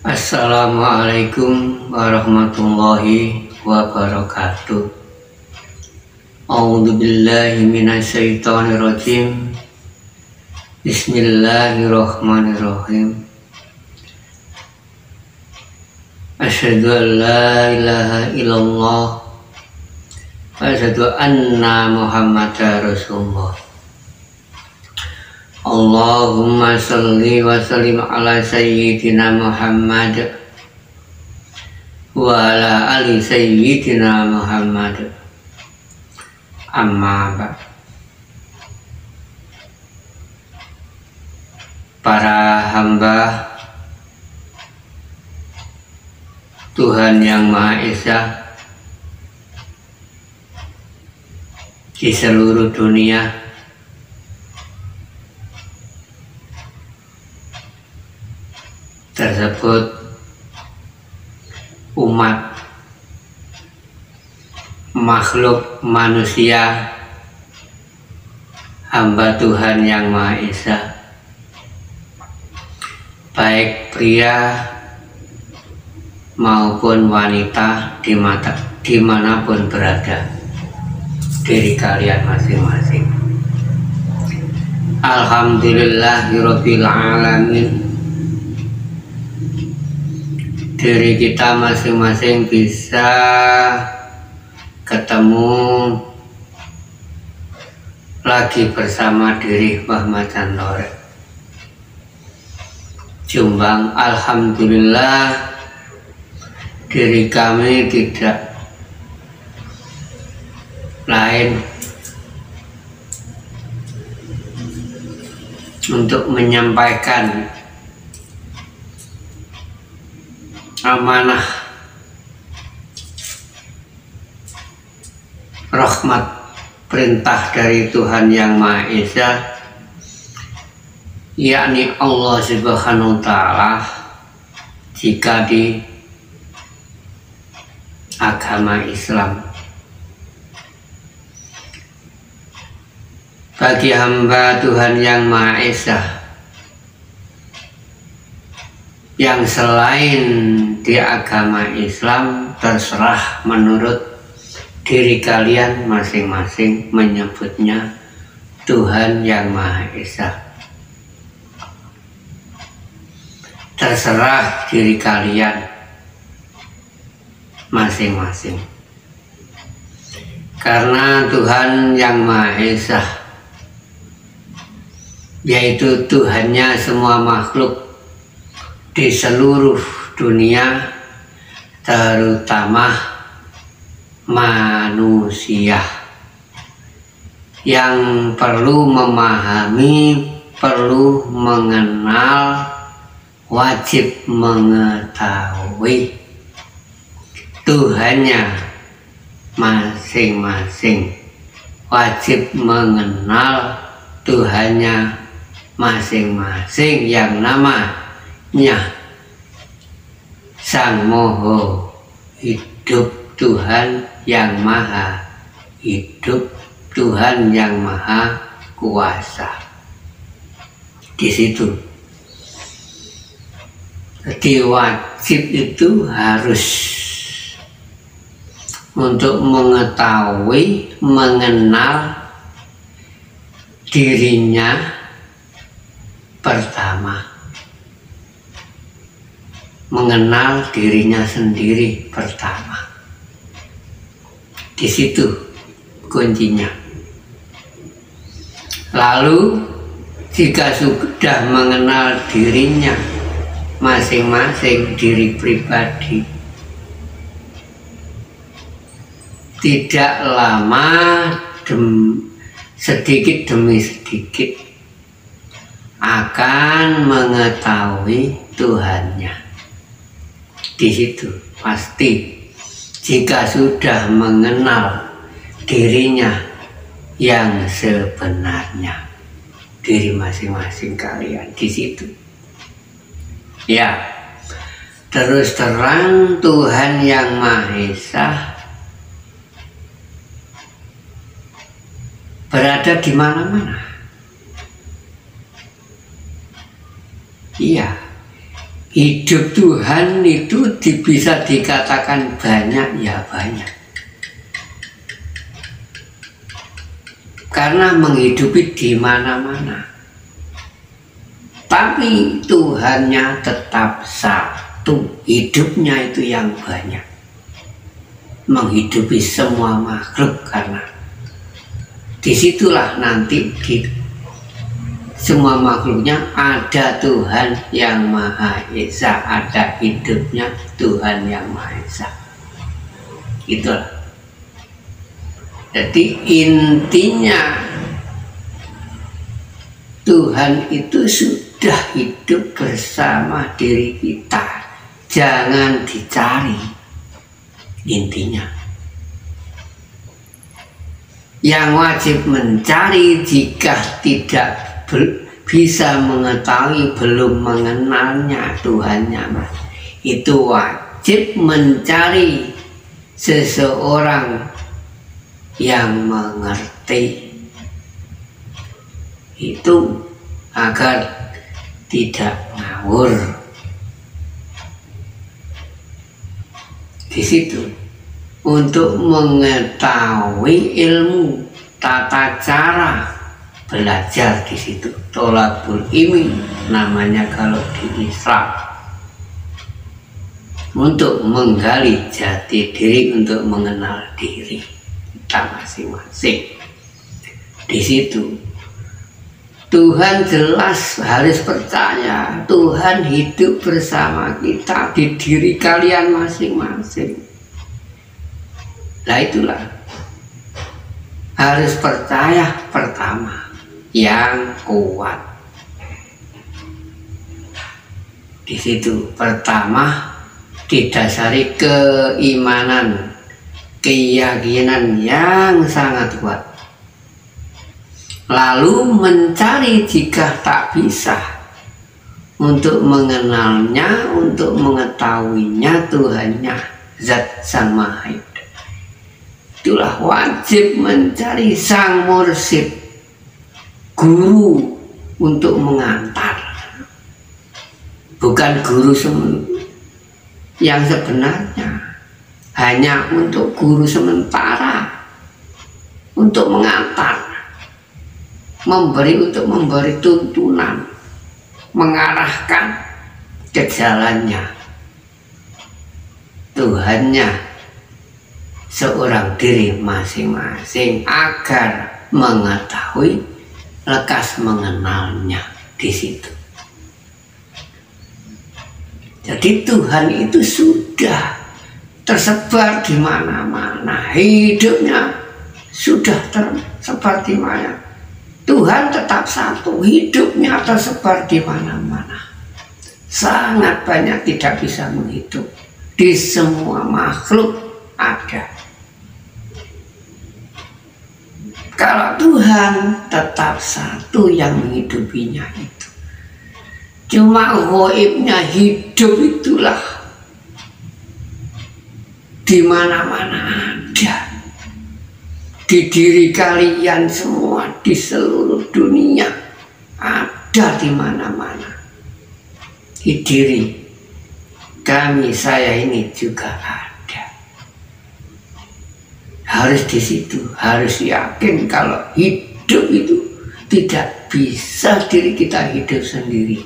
Assalamualaikum warahmatullahi wabarakatuh. A'udzu billahi minasyaitonir rajim. Bismillahirrahmanirrahim. Asyhadu an la ilaha illallah wa asyhadu anna Muhammadar Rasulullah. Allahumma salli wa sallim ala sayyidina Muhammad wa ala ali sayyidina Muhammad. Amma ba'd. Para hamba Tuhan yang Maha Esa di seluruh dunia, tersebut umat makhluk manusia hamba Tuhan yang Maha Esa, baik pria maupun wanita dimanapun berada diri kalian masing-masing. Alhamdulillahirabbil alamin. Diri kita masing-masing bisa ketemu lagi bersama diri Muhammad Chandore Jombang. Alhamdulillah, diri kami tidak lain untuk menyampaikan amanah rahmat perintah dari Tuhan yang Maha Esa, yakni Allah Subhanahu wa Ta'ala, jika di agama Islam bagi hamba Tuhan yang Maha Esa yang selain di agama Islam, terserah menurut diri kalian masing-masing menyebutnya Tuhan yang Maha Esa. Terserah diri kalian masing-masing, karena Tuhan yang Maha Esa, yaitu Tuhannya semua makhluk di seluruh dunia, terutama manusia yang perlu memahami, perlu mengenal, wajib mengetahui Tuhannya masing-masing, wajib mengenal Tuhannya masing-masing yang namanya Sang Moho Hidup, Tuhan yang Maha Hidup, Tuhan yang Maha Kuasa. Di situ. Jadi wajib itu harus untuk mengetahui, mengenal dirinya pertama, mengenal dirinya sendiri pertama. Di situ kuncinya. Lalu jika sudah mengenal dirinya masing-masing, diri pribadi, tidak lama sedikit demi sedikit akan mengetahui Tuhannya. Di situ pasti, jika sudah mengenal dirinya yang sebenarnya, diri masing-masing kalian di situ. Ya, terus terang Tuhan yang Maha Esa berada di mana-mana. Iya, hidup Tuhan itu bisa dikatakan banyak, ya banyak. Karena menghidupi di mana-mana. Tapi Tuhannya tetap satu, hidupnya itu yang banyak. Menghidupi semua makhluk, karena disitulah nanti semua makhluknya ada Tuhan yang Maha Esa, ada hidupnya Tuhan yang Maha Esa. Itulah. Jadi intinya Tuhan itu sudah hidup bersama diri kita. Jangan dicari intinya. Yang wajib mencari jika tidak bisa mengetahui, belum mengenalnya Tuhannya, itu wajib mencari seseorang yang mengerti itu agar tidak ngawur. Di situ untuk mengetahui ilmu, tata cara belajar, di situ tolabul ilmi namanya kalau di Islam, untuk menggali jati diri, untuk mengenal diri kita masing-masing. Di situ Tuhan jelas harus percaya Tuhan hidup bersama kita di diri kalian masing-masing. Nah itulah harus percaya pertama yang kuat. Di situ pertama didasari keimanan, keyakinan yang sangat kuat. Lalu mencari jika tak bisa untuk mengenalnya, untuk mengetahuinya Tuhannya, Zat Sang Maha Hidup. Itulah wajib mencari sang mursyid, guru untuk mengantar. Bukan guru yang sebenarnya, hanya untuk guru sementara, untuk mengantar, untuk memberi tuntunan, mengarahkan ke jalannya Tuhannya seorang diri masing-masing, agar mengetahui, lekas mengenalnya di situ. Jadi Tuhan itu sudah tersebar di mana-mana, hidupnya sudah tersebar di mana. Tuhan tetap satu, hidupnya tersebar di mana-mana. Sangat banyak, tidak bisa menghitung. Di semua makhluk ada. Kalau Tuhan tetap satu yang menghidupinya itu. Cuma gaibnya hidup itulah di mana-mana ada. Di diri kalian semua, di seluruh dunia ada, di mana-mana. Di diri kami, saya ini juga ada. Harus di situ, harus yakin kalau hidup itu tidak bisa diri kita hidup sendiri.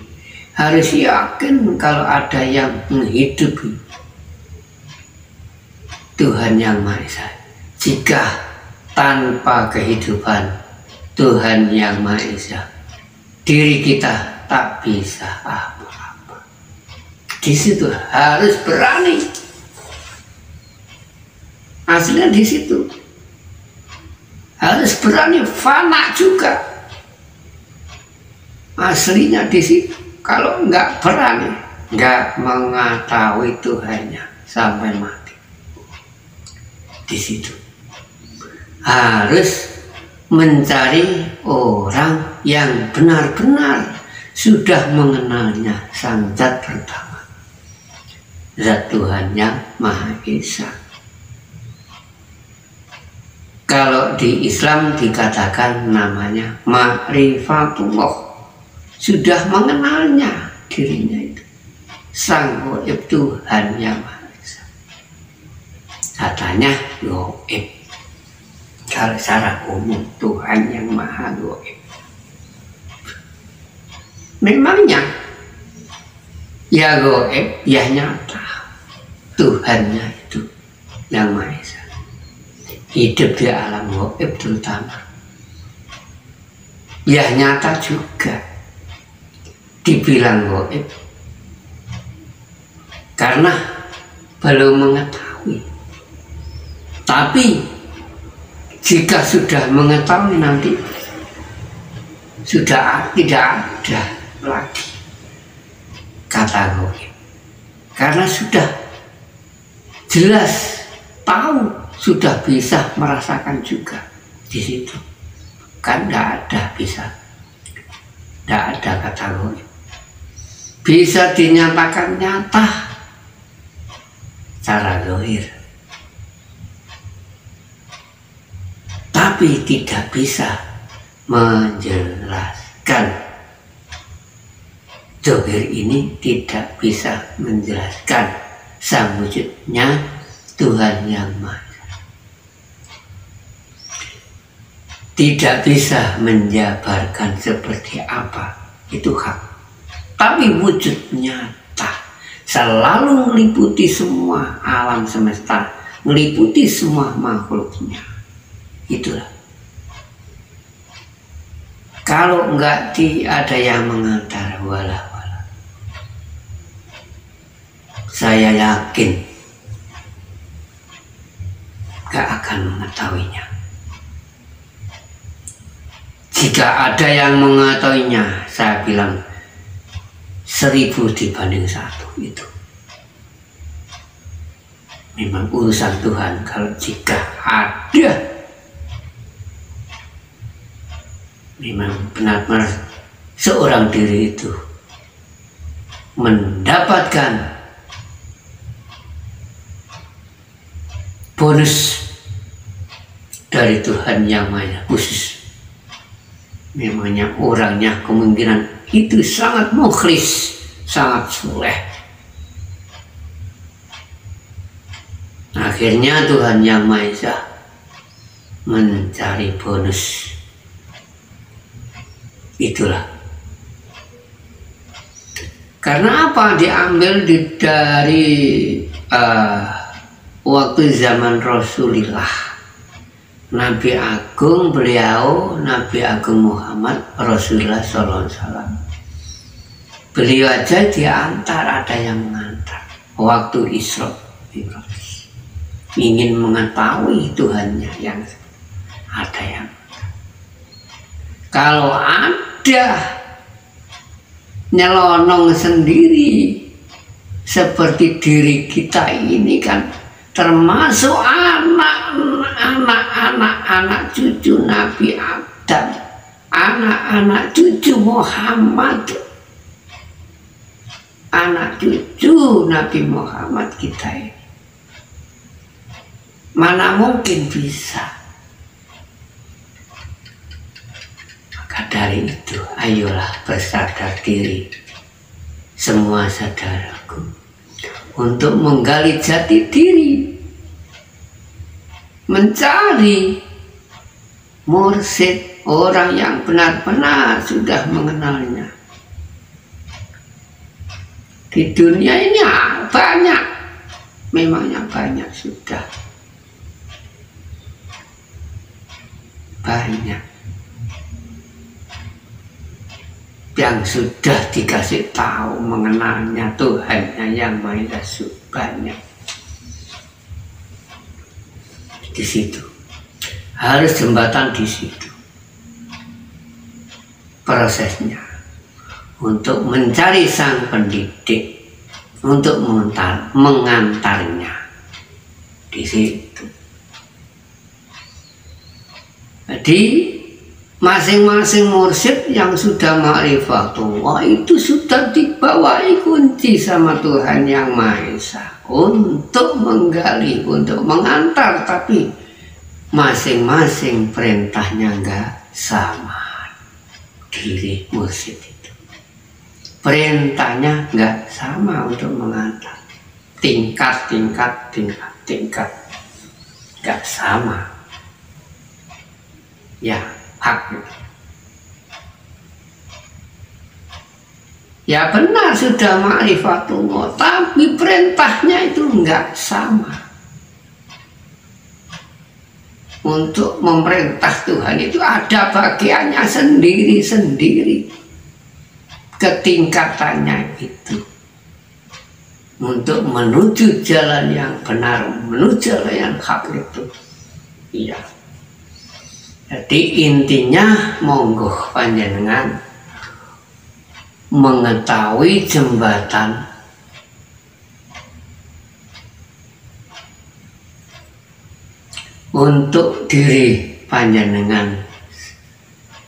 Harus yakin kalau ada yang menghidupi, Tuhan yang Maha Esa. Jika tanpa kehidupan Tuhan yang Maha Esa, diri kita tak bisa apa-apa. Di situ harus berani. Aslinya di situ harus berani, fana juga. Aslinya di situ. Kalau nggak berani, nggak mengetahui Tuhannya sampai mati. Di situ harus mencari orang yang benar-benar sudah mengenalnya, sang Zat pertama, Zat Tuhan yang Maha Esa. Kalau di Islam dikatakan namanya ma'rifatullah, sudah mengenalnya dirinya itu Sang Gaib Tuhan Yang Maha Esa. Katanya gaib. Kalau secara umum Tuhan Yang Maha Gaib. Memangnya ya gaib, ya nyata. Tuhannya itu Yang Maha Esa. Hidup di alam gaib terutama. Ya nyata juga. Dibilang gaib karena belum mengetahui. Tapi jika sudah mengetahui nanti sudah tidak ada lagi kata gaib. Karena sudah jelas tahu, sudah bisa merasakan juga di situ. Kan tidak ada tidak ada kata gaib. Bisa dinyatakan nyata secara zahir, tapi tidak bisa menjelaskan. Zahir ini tidak bisa menjelaskan sang wujudnya Tuhan Yang Maha Esa. Tidak bisa menjabarkan seperti apa itu hak, tapi wujud nyata selalu meliputi semua alam semesta, meliputi semua makhluknya. Itulah. Kalau enggak ada yang mengantar, wala-wala, saya yakin enggak akan mengetahuinya. Jika ada yang mengetahuinya, saya bilang 1000 dibanding 1 itu. Memang urusan Tuhan. Kalau jika ada memang benar-benar seorang diri itu mendapatkan bonus dari Tuhan Yang Maha Esa khusus, memangnya orangnya kemungkinan itu sangat mukhlis, sangat soleh. Akhirnya Tuhan Yang Maha Esa mencari bonus. Itulah. Karena apa? Diambil dari waktu zaman Rasulullah. Nabi Agung beliau, Nabi Agung Muhammad Rasulullah SAW. Beliau aja diantar, ada yang mengantar. Waktu Isra Mi'raj, ingin mengetahui Tuhannya yang ada yang. Kalau ada nyelonong sendiri seperti diri kita ini kan, termasuk anak cucu Nabi Adam, anak-anak cucu Muhammad, anak cucu Nabi Muhammad kita ini. Mana mungkin bisa? Maka dari itu, ayolah bersadar diri, semua saudaraku, untuk menggali jati diri, mencari mursyid, orang yang benar-benar sudah mengenalnya. Di dunia ini banyak, memangnya banyak sudah. Banyak yang sudah dikasih tahu mengenalnya Tuhannya Yang Maha Esa, banyak. Di situ harus jembatan, di situ prosesnya untuk mencari sang pendidik, untuk mengantarnya di situ. Jadi masing-masing mursyid yang sudah ma'rifatullah itu sudah dibawai kunci sama Tuhan Yang Maha Esa untuk menggali, untuk mengantar, tapi masing-masing perintahnya enggak sama diri mursyid itu. perintahnya nggak sama untuk mengantar. Tingkat nggak sama. Ya, hak. Ya benar sudah ma'rifatullah, tapi perintahnya itu nggak sama. Untuk memerintah Tuhan itu ada bagiannya sendiri-sendiri. Ketingkatannya itu. Untuk menuju jalan yang benar, menuju jalan yang hak itu. Iya. Jadi intinya monggo panjenengan mengetahui jembatan untuk diri panjenengan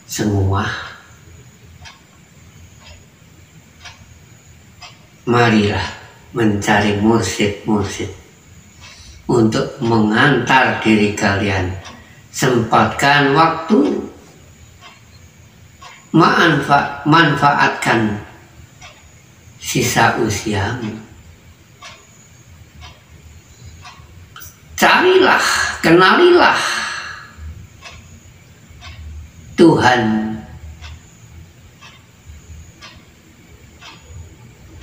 semua. Marilah mencari mursyid-mursyid untuk mengantar diri kalian. Sempatkan waktu, manfaatkan sisa usiamu. Carilah, kenalilah Tuhan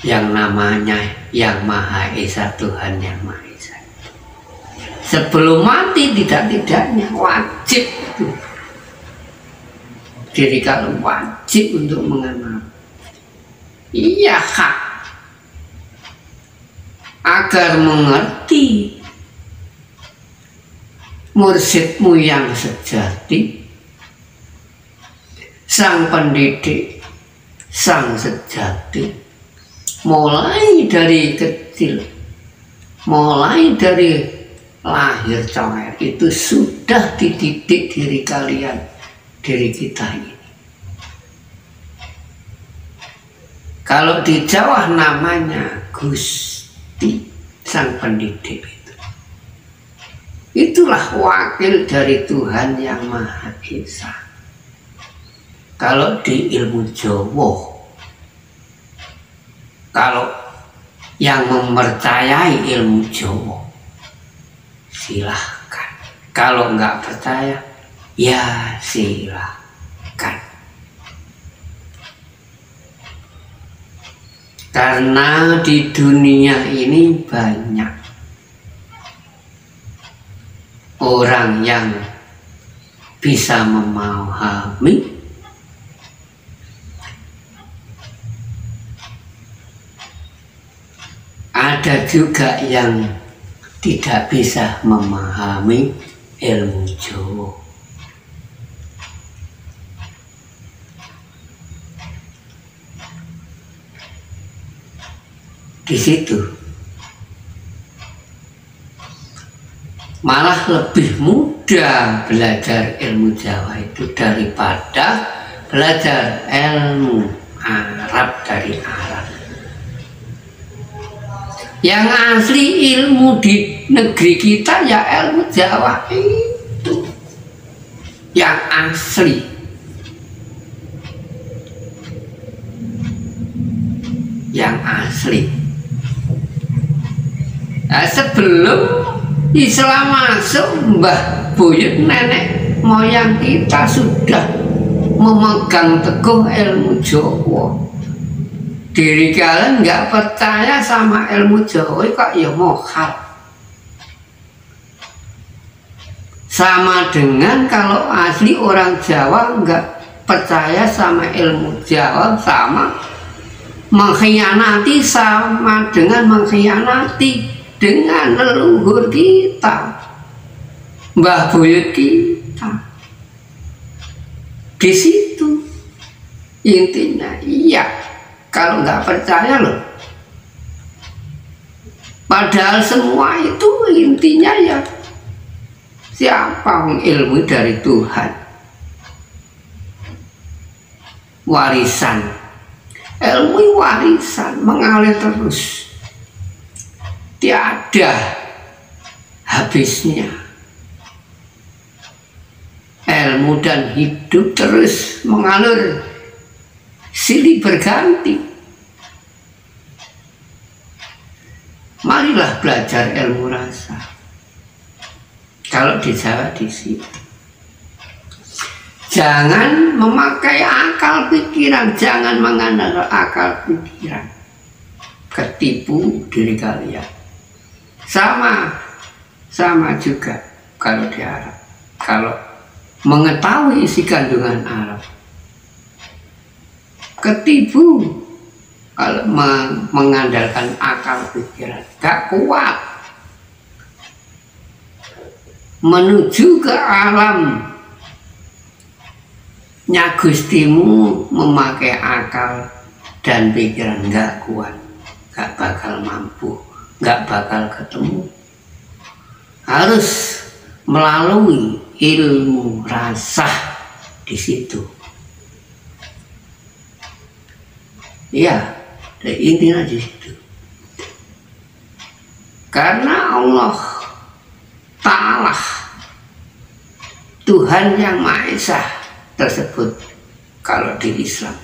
yang namanya Yang Maha Esa, Tuhan yang Maha Esa. Sebelum mati tidak-tidaknya wajib itu. Diri kalau wajib untuk mengenal. Iya, hak. Agar mengerti mursyidmu yang sejati, sang pendidik, sang sejati, mulai dari kecil, mulai dari lahir cower itu sudah dididik diri kalian, diri kita ini. Kalau di Jawa namanya Gusti, sang pendidik itu. Itulah wakil dari Tuhan yang Maha Esa. Kalau di ilmu Jawa, kalau yang mempercayai ilmu Jawa, silahkan. Kalau nggak percaya, ya silahkan. Karena di dunia ini banyak orang yang bisa memahami, ada juga yang tidak bisa memahami ilmu Jawa. Di situ malah lebih mudah belajar ilmu Jawa itu daripada belajar ilmu Arab dari Arab. Yang asli ilmu di negeri kita ya ilmu Jawa itu yang asli. Yang asli. Nah, sebelum Islam masuk, mbah buyut nenek moyang kita sudah memegang teguh ilmu Jawa. Diri kalian nggak percaya sama ilmu Jawa kok ya mohal. Sama dengan kalau asli orang Jawa nggak percaya sama ilmu Jawa, sama mengkhianati, sama dengan mengkhianati dengan leluhur kita, mbah buyut kita. Di situ intinya. Iya, kalau nggak percaya loh. Padahal semua itu intinya ya siapa ilmu dari Tuhan, warisan, ilmu warisan mengalir terus, tiada habisnya. Ilmu dan hidup terus mengalir, silih berganti. Marilah belajar ilmu rasa. Kalau di Jawa di situ. Jangan memakai akal pikiran, jangan mengandalkan akal pikiran. Ketipu diri kalian. Sama juga kalau di Arab. Kalau mengetahui isi kandungan Arab, ketipu kalau mengandalkan akal pikiran, gak kuat menuju ke alamnya Gustimu. Memakai akal dan pikiran gak kuat, gak bakal mampu, gak bakal ketemu. Harus melalui ilmu rasa di situ. Ya, intinya di situ. Karena Allah Ta'ala, Tuhan yang Maha Esa tersebut kalau di Islam,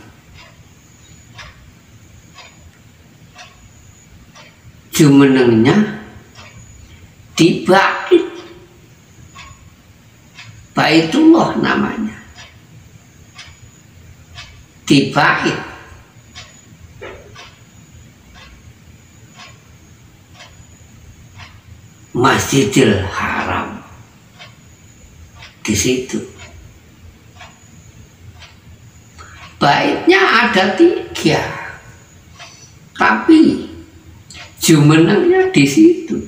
jumenengnya di bait, Baitullah namanya, di bait Masjidil Haram. Di situ baitnya ada 3, tapi jumenengnya di situ,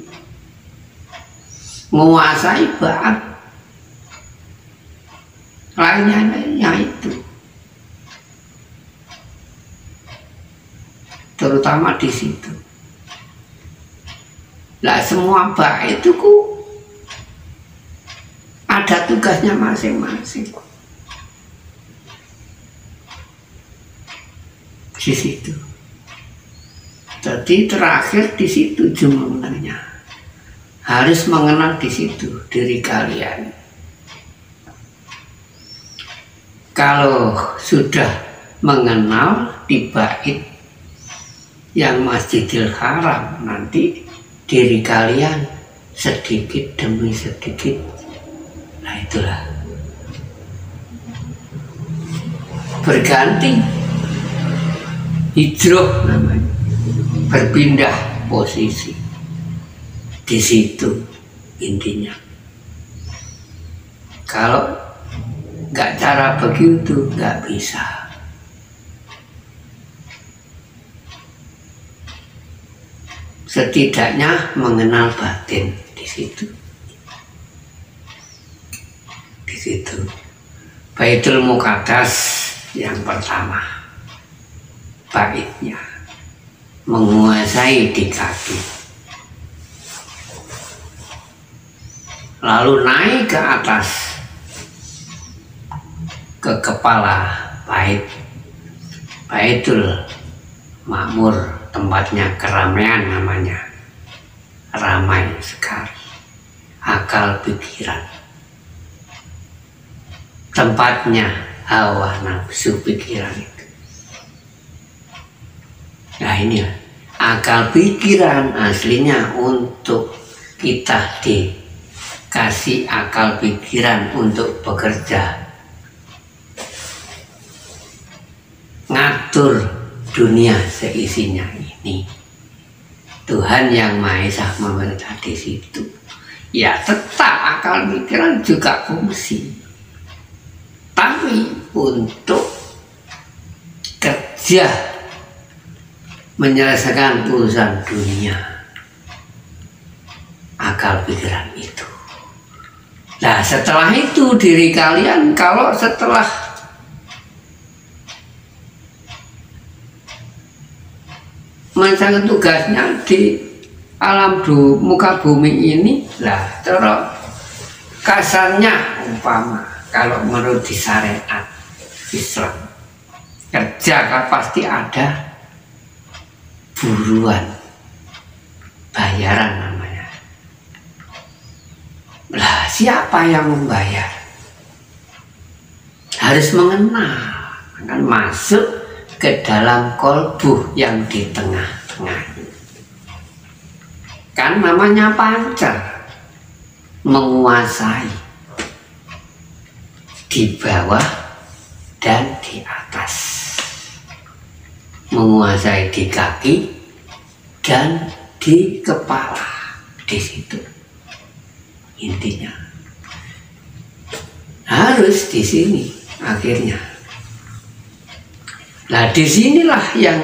menguasai bait lainnya itu, terutama di situ. Lah semua bait itu ada tugasnya masing-masing di situ. Jadi terakhir di situ jumenengnya, harus mengenal di situ diri kalian. Kalau sudah mengenal di bait yang Masjidil Haram, nanti diri kalian sedikit demi sedikit, nah itulah berganti, hijrah namanya, berpindah posisi. Di situ intinya. Kalau nggak cara begitu nggak bisa. Setidaknya mengenal batin di situ. Di situ. Baitul Muqaddas yang pertama, baitnya menguasai di kaki, lalu naik ke atas ke kepala bait, Baitul Makmur. Tempatnya keramaian namanya, ramai sekali, akal pikiran. Tempatnya hawa nafsu pikiran itu. Nah ini akal pikiran aslinya untuk kita dikasih akal pikiran untuk bekerja, ngatur dunia seisinya ini. Tuhan yang Maha Esa memerintah di situ. Ya tetap akal pikiran juga fungsi, tapi untuk kerja menyelesaikan urusan dunia, akal pikiran itu. Nah setelah itu diri kalian, kalau setelah melaksanakan tugasnya di alam muka bumi ini, lah terus kasarnya umpama kalau menurut di syariat Islam, kerja kan pasti ada buruan, bayaran namanya. Lah siapa yang membayar? Harus mengenal, akan masuk ke dalam kolbu yang di tengah-tengah. Kan namanya pancar, menguasai di bawah dan di atas, menguasai di kaki dan di kepala. Di situ intinya, harus di sini akhirnya. Nah, disinilah yang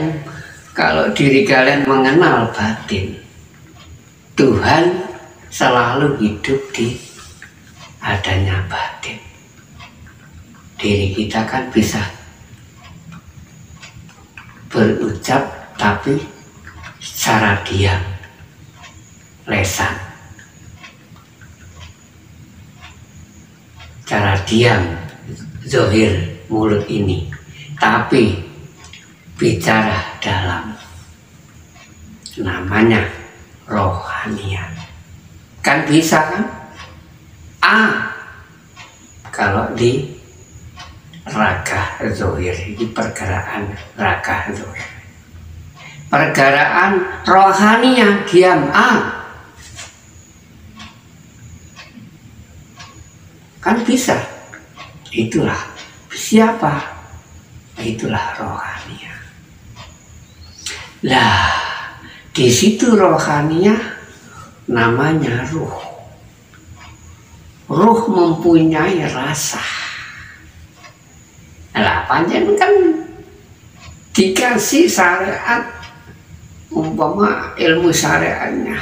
kalau diri kalian mengenal batin, Tuhan selalu hidup di adanya batin. Diri kita kan bisa berucap tapi secara diam, lesan, cara diam, zohir mulut ini, tapi bicara dalam, namanya rohanian. Kan bisa kan? Kalau di raga zohir, di pergerakan raga zohir, pergerakan rohanian diam kan bisa. Itulah siapa? Itulah rohania. Lah, di situ rohania namanya ruh. Ruh mempunyai rasa. Lah, panjang kan dikasih syariat, umpama ilmu syariatnya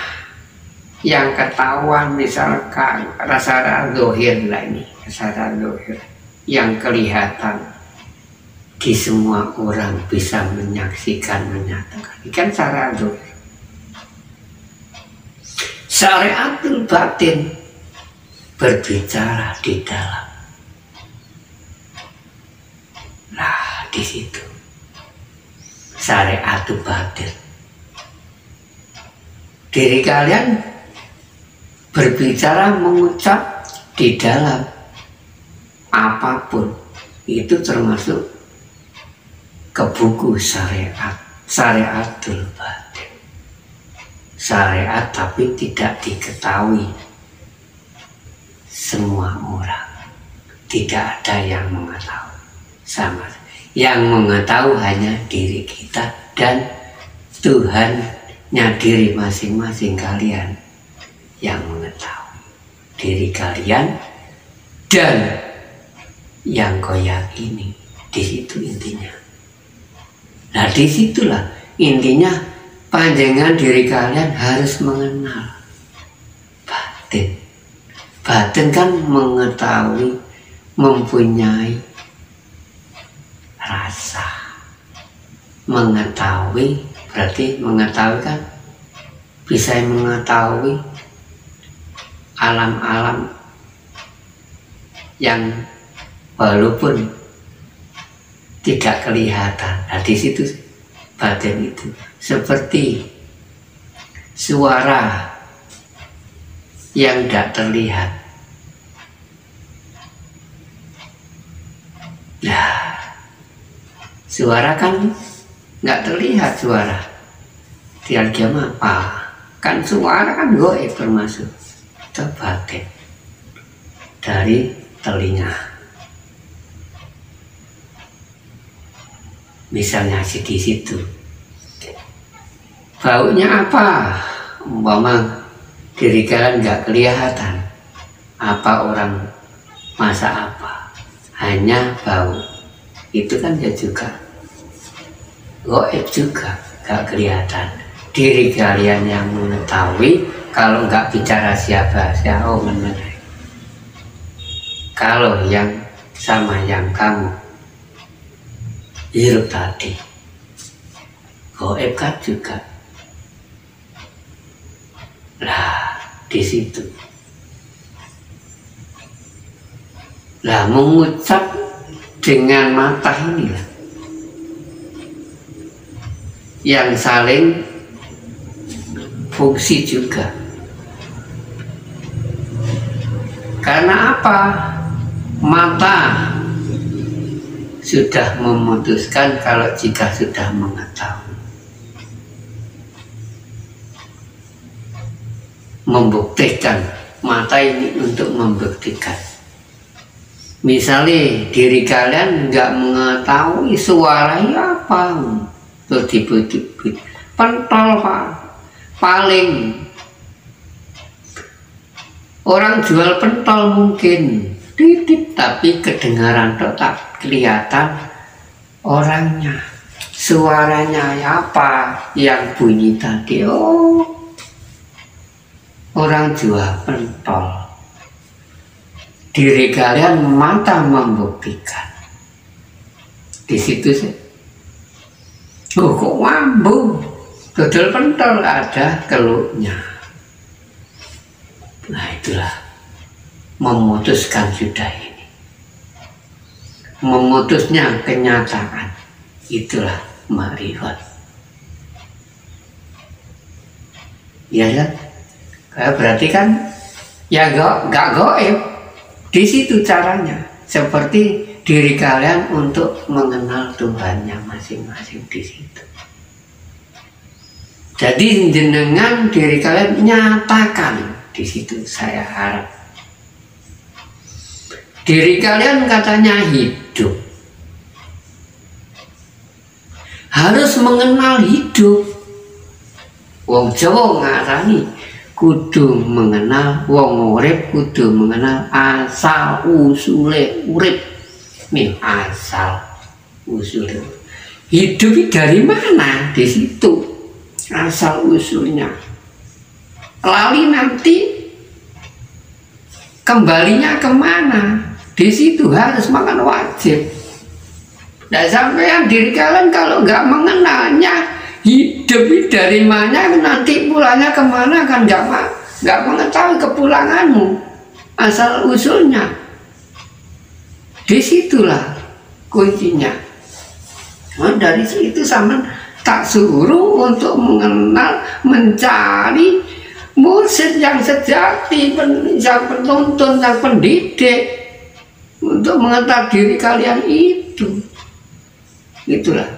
yang ketahuan, misalkan rasa dohir lah, ini rasa dohir yang kelihatan di semua orang bisa menyaksikan, menyatakan, ikan cara dohir. Syariatul batin berbicara di dalam. Nah, di situ syariatul batin. Diri kalian berbicara, mengucap di dalam apapun, itu termasuk ke buku syariat, syariatul batin. Syariat tapi tidak diketahui semua orang, tidak ada yang mengetahui sama. Yang mengetahui hanya diri kita dan Tuhannya diri masing-masing kalian yang mengetahui diri kalian dan yang kau yakini. Di situ intinya. Nah, disitulah intinya, panjangan diri kalian harus mengenal batin. Batin kan mengetahui, mempunyai rasa. Mengetahui berarti mengetahui kan bisa mengetahui alam-alam yang walaupun tidak kelihatan. Nah, di situ batin itu seperti suara yang tidak terlihat. Nah, suara kan nggak terlihat, suara diam apa? Kan suara kan goib, termasuk itu batin dari telinga. Misalnya di situ baunya apa? Umpama diri kalian nggak kelihatan, apa orang masak apa, hanya bau, itu kan ya juga goib juga, nggak kelihatan. Diri kalian yang mengetahui, kalau nggak bicara siapa, mengenai. Kalau yang sama yang kamu hirup tadi, goib kan juga. Lah, di situ. Lah, mengucap dengan mata inilah yang saling fungsi juga. Karena apa? Mata sudah memutuskan kalau jika sudah mengetahui. membuktikan, mata ini untuk membuktikan. Misalnya diri kalian nggak mengetahui suaranya apa, terus dibut-but pentol Pak, paling orang jual pentol mungkin titik, tapi kedengaran tak kelihatan orangnya, suaranya apa yang bunyi tadi. Oh, orang jual pentol. Diri kalian mata membuktikan. Di situ sih. Oh, kok mambu? Dodol pentol ada keluhnya. Nah, itulah memutuskan sudah ini. Memutusnya kenyataan. Itulah makrifat. Ya kan? Berarti kan ya gak goib. Di situ caranya, seperti diri kalian untuk mengenal Tuhannya masing-masing di situ. Jadi jenengan diri kalian nyatakan di situ, saya harap. Diri kalian katanya hidup, harus mengenal hidup. Wong Jawa ngarani kudu mengenal, wong urip kudu mengenal asal usule urip. Nih asal usule hidup dari mana? Di situ asal usulnya. Lali nanti kembalinya kemana? Di situ harus makan wajib. Nah, sampean diri kalian kalau nggak mengenalnya, hidup dari mana, nanti pulangnya kemana kan nggak mengetahui kepulanganmu, asal usulnya. Disitulah kuncinya. Nah, dari situ sama tak suruh untuk mengenal, mencari mursyid yang sejati, yang penuntun, yang pendidik, untuk mengetahui diri kalian itu. Itulah.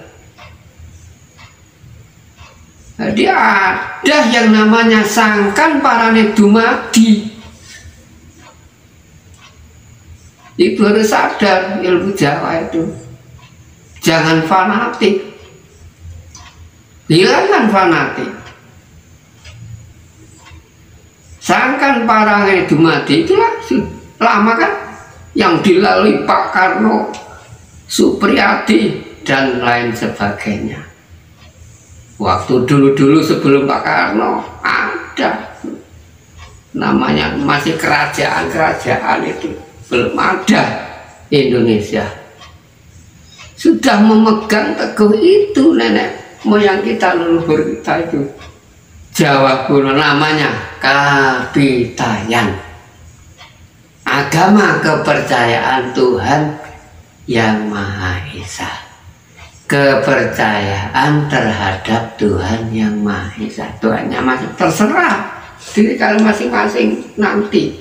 Jadi ada yang namanya sangkan parane dumadi. Itu harus sadar, ilmu Jawa itu. Jangan fanatik. Hilangkan fanatik. Sangkan parane dumadi itulah lama kan yang dilalui Pak Karno, Supriyadi dan lain sebagainya. Waktu dulu-dulu sebelum Pak Karno ada namanya, masih kerajaan-kerajaan itu belum ada Indonesia. Sudah memegang teguh itu nenek moyang kita, leluhur kita itu. Jawa kuno namanya Kapitayan. Agama kepercayaan Tuhan Yang Maha Esa. Kepercayaan terhadap Tuhan Yang Maha Esa. Tuhannya masih terserah diri kalian masing-masing nanti.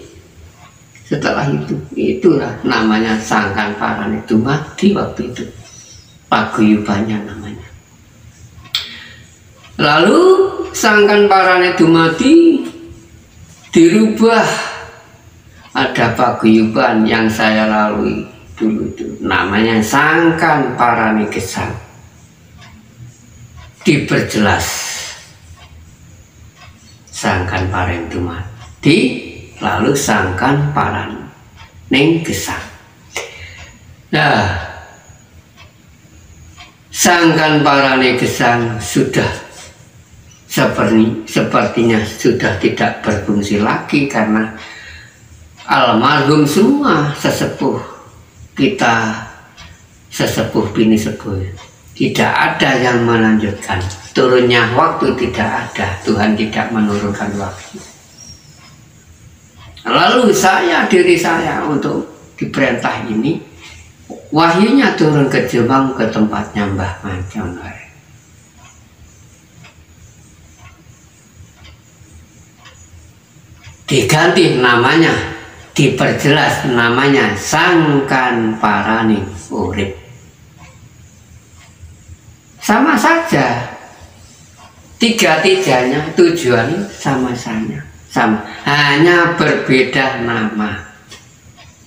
Setelah itu, itulah namanya sangkan parane dumadi waktu itu. Paguyubannya namanya. Lalu sangkan parane dumadi dirubah. Ada paguyuban yang saya lalui dulu itu, namanya sangkan parane gesang. Diperjelas sangkan parane dumadi, lalu sangkan parane gesang. Nah, sangkan parane gesang sudah sepertinya sudah tidak berfungsi lagi, karena almarhum semua sesepuh kita, sesepuh bini sepuh, tidak ada yang melanjutkan. Turunnya waktu tidak ada, Tuhan tidak menurunkan waktu. Lalu diri saya untuk diperintah ini, wahyunya turun ke Jombang, ke tempatnya Mbah Mancon. Diganti namanya, diperjelas namanya sangkan parane urip. Sama saja, tiga-tiganya tujuannya sama saja. sama, hanya berbeda nama.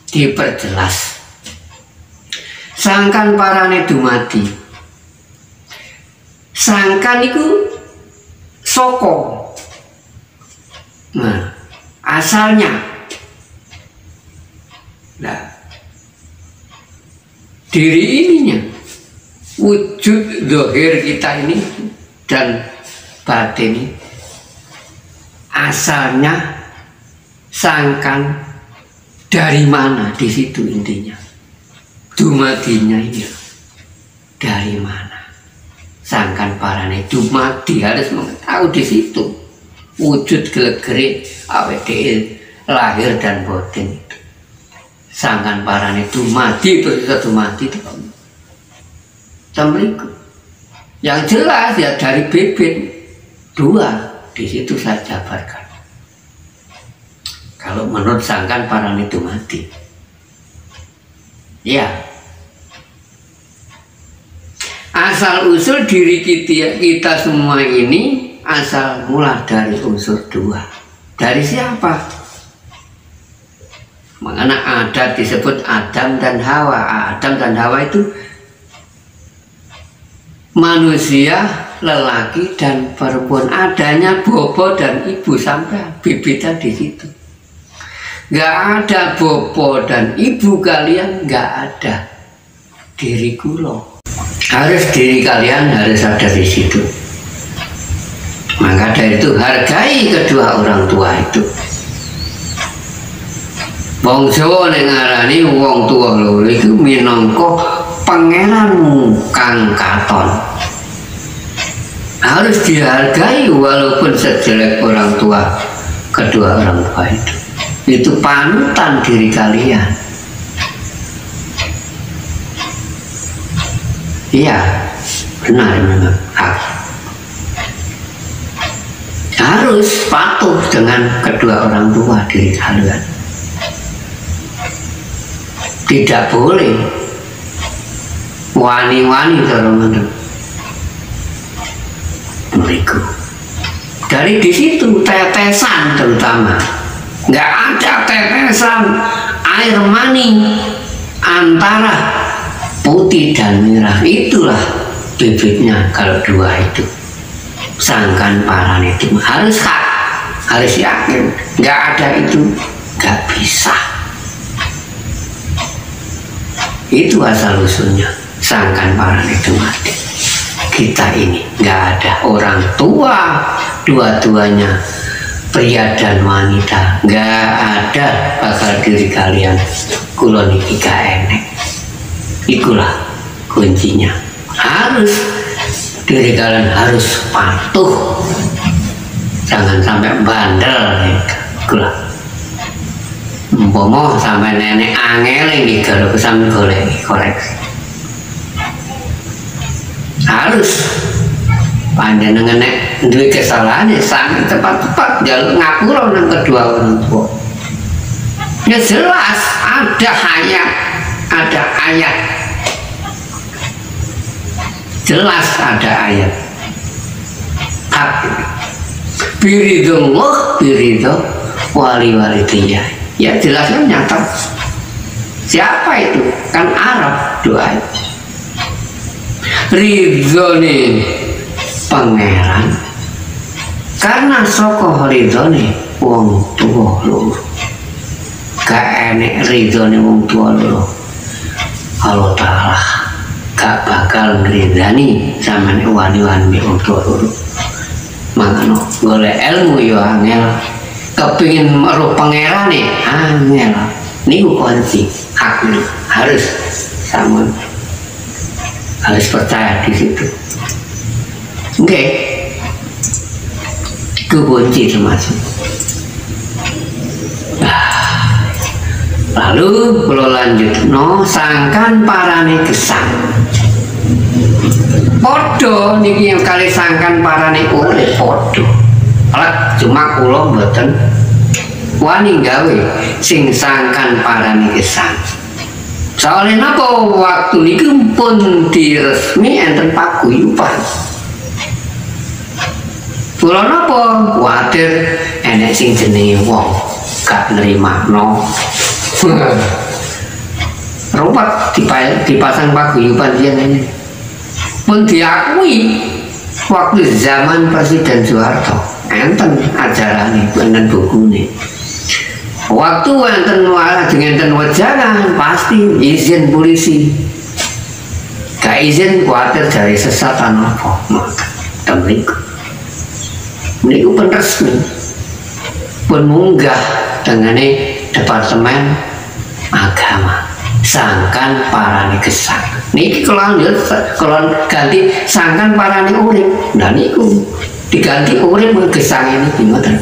Diperjelas. Sangkan parane dumadi. Sangkan itu soko. Nah, asalnya. Nah, diri ininya, wujud zahir kita ini dan batin ini, asalnya sangkan dari mana, di situ intinya. Dumadinya ini dari mana? Sangkan parane dumadi, harus mengetahui di situ wujud gelegere awake lahir dan batin itu. Sangkan parane dumadi, begitu dumadi itu temriku. Yang jelas ya dari bibit dua, di situ saya jabarkan. Kalau menurut sangkan parane dumadi, ya asal usul diri kita semua ini asal mula dari unsur dua. Dari siapa? Makanya ada disebut Adam dan Hawa. Adam dan Hawa itu manusia, lelaki dan perempuan. Adanya bobo dan ibu, sampai bibitnya di situ. Gak ada bobo dan ibu kalian, gak ada diriku loh. Harus diri kalian harus ada di situ. Maka dari itu hargai kedua orang tua itu. Wong Jawa nek ngarani wong tua lho iku minangka pangeran kang katon. Harus dihargai walaupun sejelek orang tua, kedua orang tua itu. Itu panutan diri kalian. Iya, benar memang hak. Harus patuh dengan kedua orang tua diri kalian. Tidak boleh wani-wani teman-teman. Mereka dari di situ tetesan terutama, nggak ada tetesan air mani antara putih dan merah. Itulah bibitnya kalau dua itu. Sangkan parane itu harus hak, harus yakin. Nggak ada itu nggak bisa. Itu asal usulnya. Sangkan parane itu mati. Kita ini nggak ada orang tua, dua-duanya pria dan wanita, nggak ada bakal diri kalian kulon iki gak enek. Itulah kuncinya. Harus diri kalian harus patuh, jangan sampai bandel. Itulah umpama sampai nenek angel ini kalau kesampe golek koreksi. Harus panjenengan nek duwe kesalahan ya sampai tepat-tepat jalur ngapura nang kedua orang tua. Ya jelas ada ayat. Jelas ada ayat. Hak biridullah biridho wali-walidiyah. Ya jelasnya nyata. Siapa itu? Kan Arab doa. Ridhone pangeran, karena soko ridhone wong tua loro. Gak enek ridhone wong tua loro. Allah Ta'ala gak bakal ngridani sama wani-wani wong tua loro. Makanya golek ilmu yo angel, kepingin meruh pangeran nih angel. Niku kunci haknya harus sama. Harus percaya di situ. Oke, itu kunci termasuk. Lalu kalau lanjut, sangkan parane gesang. Podo niki yang kali sangkan parane oleh podo. Alat cuma kulo mboten wani gawe sing sangkan parane gesang. Soalnya apa waktu niki pun diresmi enten paguyuban. Kula napa kuwatir enek sing jenenge wong gak nerimakno. Ruwet dipasang paguyuban ini pun diakui waktu zaman Presiden Soeharto enten ajaran enten bukune. Waktu enten walah dengan wejangan pasti izin polisi. Gak izin khawatir dari sesatan apa temriku. Niku pun resmi pun munggah dengan Departemen Agama sangkan parani gesang. Niki kalau ganti sangkan parani urip. Nah niku diganti urip gesang ini gimana?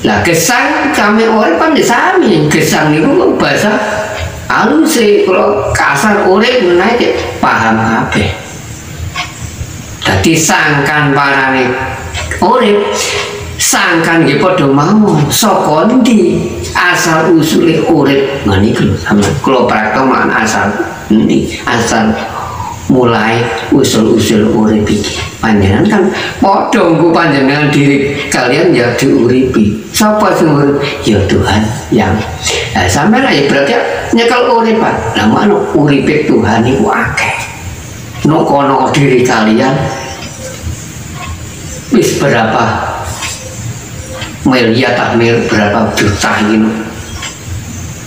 Lah gesang kami urip kan sami. Gesang niku bahasa halus sih, kalau kasar urip menaik paham kabeh. Dadi sangkan parani urip sangkan nggih padha mawon saka endi asal usule urip ngene lho sampeyan kula praktek makna asal endi asal mulai usul-usul urip iki panjenengan kan padha nggo panjenengan diri kalian ya diuripi sapa sing urip ya Tuhan yang sampeyan ya berarti nyekel uripan lha ngono uripe Tuhan iku akeh no kono diri kalian wis berapa miliar tak berapa juta ini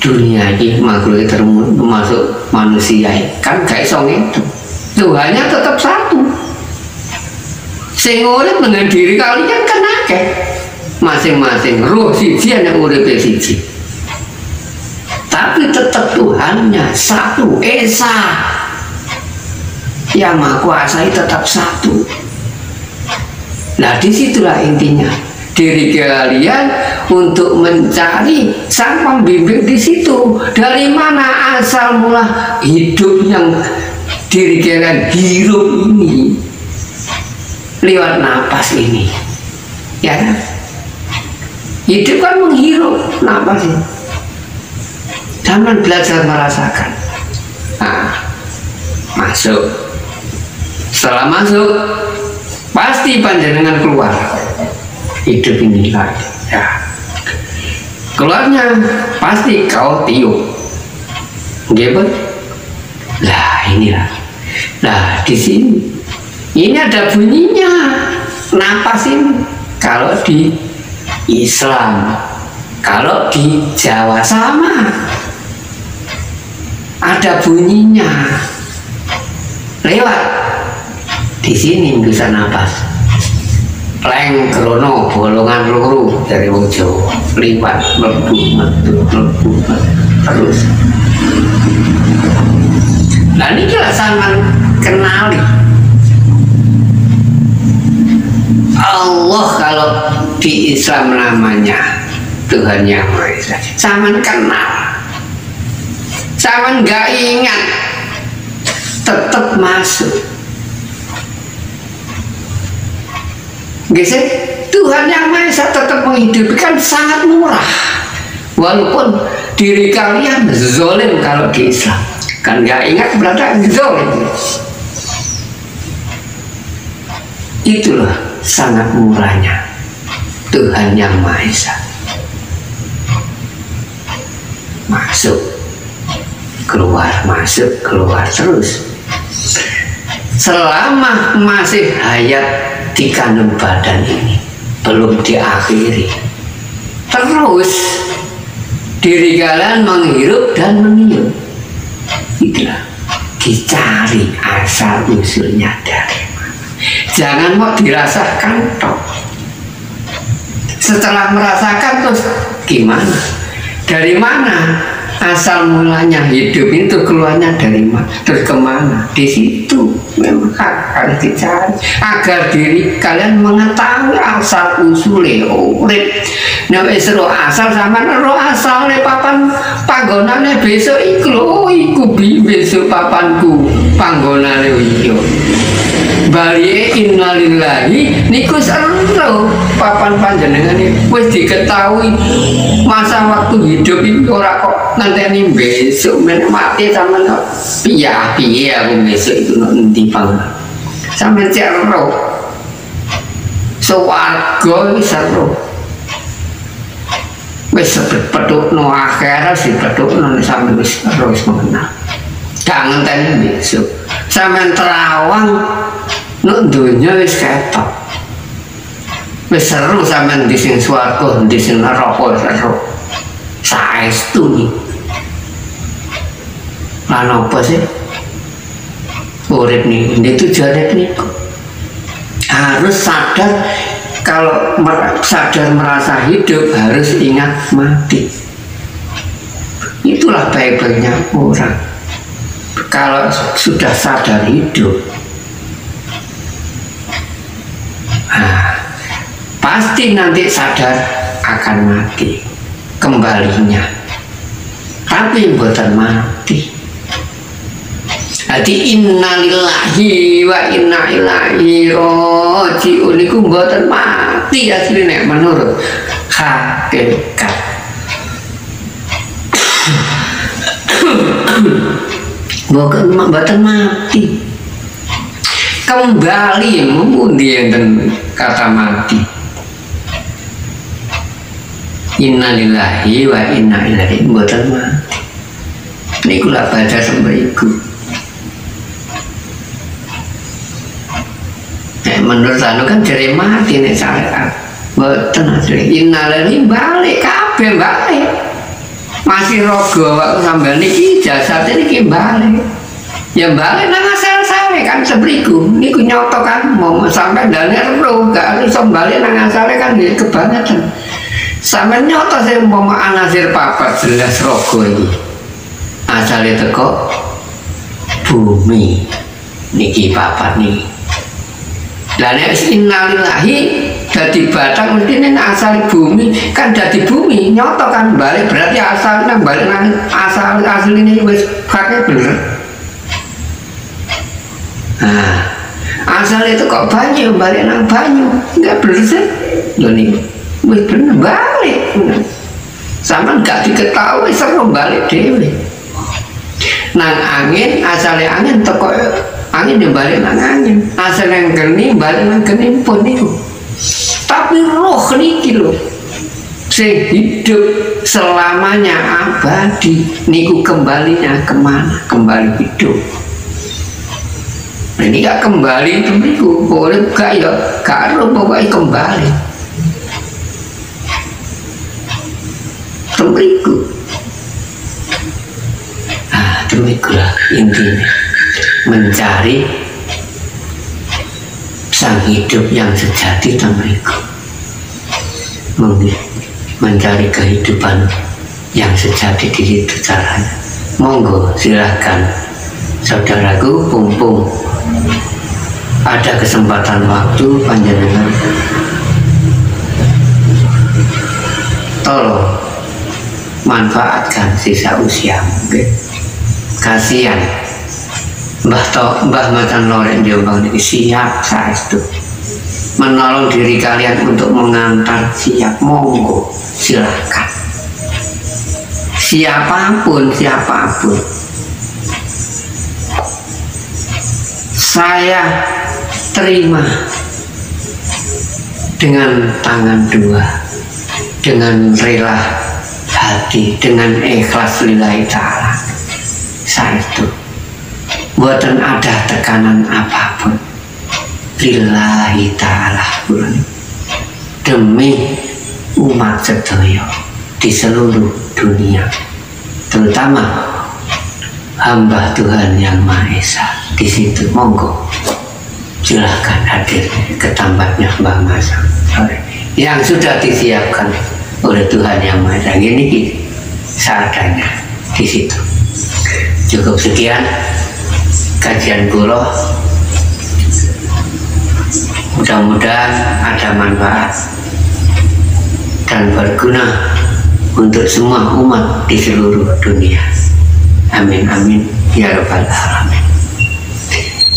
dunia ini makhluk termasuk manusia kan gak iso itu Tuhannya tetap satu sing urip dengan diri kalian kan akeh masing-masing ruh siji ana uripe siji tapi tetap Tuhannya satu Esa yang Maha Kuasa tetap satu. Nah disitulah intinya diri kalian untuk mencari sang pembimbing di situ. Dari mana asal mula hidup yang diri kalian hirup ini lewat napas ini, ya kan? Hidup kan menghirup napas ini. Jangan belajar merasakan. Nah, masuk. Setelah masuk, pasti panjenengan keluar. Hidup ini lagi ya. Keluarnya pasti kau tiup gebet lah inilah nah di sini ini ada bunyinya napas ini kalau di Islam kalau di Jawa sama ada bunyinya lewat di sini bisa napas leng krono bolongan loro dari wong Jawa liwat mlebu metu terus. Nah ini lah sampean kenali Allah kalau di Islam namanya Tuhan Yang Maha Esa. Sampean kenal, sampean nggak ingat, tetap masuk. Gesek Tuhan Yang Maha Esa tetap menghidupi kan sangat murah. Walaupun diri kalian zolim kalau di Islam kan nggak ingat berarti zolim. Itulah sangat murahnya Tuhan Yang Maha Esa. Masuk keluar masuk keluar terus selama masih hayat di kandung badan ini belum diakhiri terus diri kalian menghirup dan meniup itulah dicari asal usulnya dari mana jangan mau dirasakan toh setelah merasakan terus gimana dari mana asal mulanya hidup itu keluarnya dari mana terus kemana di situ memang harus dicari agar diri kalian mengetahui asal usulnya urip. Nah wis ro asal sama ro asal papan panggonane besok iku lho iku besok papanku panggonane iki bali innalillahi niku seru papan panjenengan wis diketahui masa waktu hidup itu ora kok ngenteni besok men mati sampean piye aku besok itu nanti pang sampean cek ro swarga iki seru wis petukno akhirat si petukno sampe wis terus mengenal. Gak ngenteni besok. Sampeyan terawang nuk donya wis ketok. Wis seru sampeyan di sing swarga, di sing neraka seru. Saestu nih. Lan apa sih? Urip nih, ini tujuannya nih. Harus sadar, kalau sadar merasa hidup harus ingat mati. Itulah baik-baiknya orang. Kalau sudah sadar hidup, pasti nanti sadar akan mati kembalinya, tapi bukan mati. Jadi innalillahi wa inna ilaihi raji'un iku mboten mati asline menurut hakikat. Mboten mati. Kembali mundi enten kata mati. Innalillahi wa inna ilaihi mboten mati. Niku lak baca sembriku. Menurut anu kan jere mati nek syariat. Mboten asli. Innalillahi balik kabeh balik. Masih rogo waktu sambil niki jasad niki balik. Ya balik nang asal-asale kan sebriku. Niku nyoto kan mau sampai ndane ero gak iso balik nang asale kan kebangetan. Sampe nyoto sing mau anasir papat jelas rogo iki. Asale teko bumi. Niki papat niki. Dan innalillahi dadi batang mesti ini asal bumi kan dadi bumi nyoto kan balik berarti asalnya balik nang asal ini wis pakai bener. Nah asal itu kok banyu balik nang banyu nggak bener sih loh nih wis bener balik sama nggak diketahui seru balik dewe nang angin asalnya angin teko angin dibalik nang angin asal yang geni balik nang geni pun itu tapi roh niki lho sing hidup selamanya abadi niku kembalinya kemana? Kembali hidup. Ini gak kembali itu niku boleh gak ya gak ada pokoknya kembali tembiku. Temikulah intinya mencari sang hidup yang sejati tembiku, mencari kehidupan yang sejati di situ caranya. Monggo silahkan saudaraku, pumpung ada kesempatan waktu panjenengan tolong manfaatkan sisa usiamu. Kasihan Mbah Matan Lorek Jombang ini siap saestu menolong diri kalian untuk mengantar, siap, monggo silahkan siapapun saya terima dengan tangan dua, dengan rela hati, dengan ikhlas lillahi ta'ala. Saya itu buatan ada tekanan apapun lillahi ta'ala demi umat sedaya di seluruh dunia, terutama hamba Tuhan yang Maha Esa. Di situ monggo silahkan hadir ke tempatnya Mbah Mas yang sudah disiapkan oleh Tuhan yang Maha Esa. Ini seadanya di situ. Cukup sekian kajian kula, mudah-mudahan ada manfaat dan berguna untuk semua umat di seluruh dunia. Amin amin ya rabbal alamin.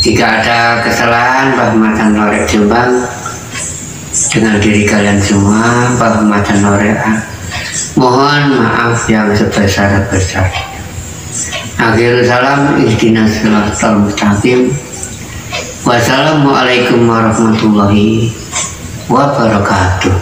Jika ada kesalahan Mbah Matan Lorek Jombang dengan diri kalian semua, Mbah Matan Lorek mohon maaf yang sebesar-besarnya. Akhirul salam, ihdinas siratal mustaqim. Wassalamualaikum warahmatullahi wabarakatuh.